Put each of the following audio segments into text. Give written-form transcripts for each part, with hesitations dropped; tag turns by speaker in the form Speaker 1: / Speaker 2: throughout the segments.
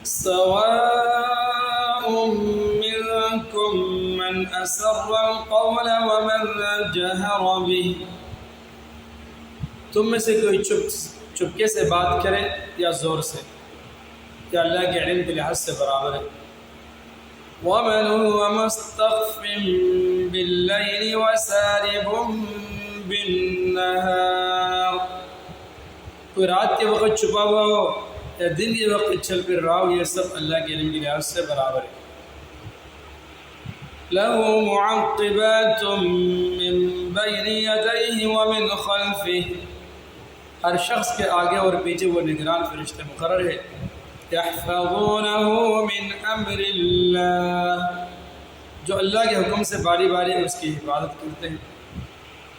Speaker 1: سواء منكم من أسر القول ومن جهر به، تم میں سے کوئی چپکے سے بات کرے یا زور سے، یا اللہ کے علم کے لحاظ سے برابر ہے۔ وَمَنْ هُوَ مُسْتَخْفٍ بِاللَّيْلِ وَسَارِبٌ بِالنَّهَارِ، کوئی رات کے وقت چھپا ہوا ہو یا دن کے وقت چل پھر رہا ہو، یہ سب اللہ کے علم کے لحاظ سے برابر ہے۔ لَهُ مُعَقِّبَاتٌ مِّن بَيْنِ يَدَيْهِ وَمِنْ خَلْفِهِ، ہر شخص کے آگے اور پیچھے وہ نگران فرشتے مقرر ہے۔ يَحْفَظُونَهُ مِنْ أَمْرِ اللَّهِ، جو اللہ کے حکم سے باری باری اس کی حفاظت کرتے ہیں،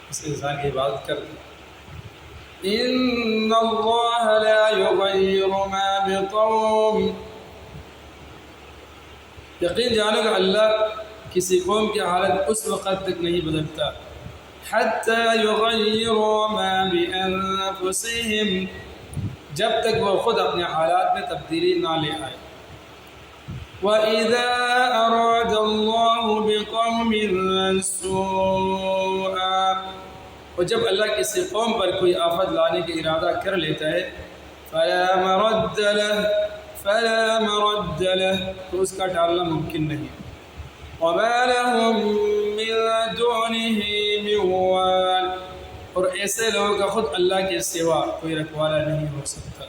Speaker 1: اس انسان کی حفاظت کرتے ہیں۔ إِنَّ اللَّهَ لَا يُغَيِّرُ مَا بِقَوْمٍ، یقین جانو کہ اللہ کسی قوم کی حالت اس وقت تک نہیں بدلتا حَتَّى يُغَيِّرُوا مَا بِأَنفُسِهِمْ، جب تک وہ خود اپنے حالات میں تبدیلی نہ لے آئے۔ وَإِذَا أَرَادَ اللَّهُ بِقَوْمٍ سُوءًا، اور جب اللہ کسی قوم پر کوئی آفت لانے کا ارادہ کر لیتا ہے، فَلَا مَرَدَّ لَهُ، تو اس کا ٹالنا ممکن نہیں۔ وَمَا لَهُم مِّن دُونِهِ مِن وَالٍ، اور ایسے لوگوں کا خود اللہ کے سوا کوئی رکھوالا نہیں ہو سکتا۔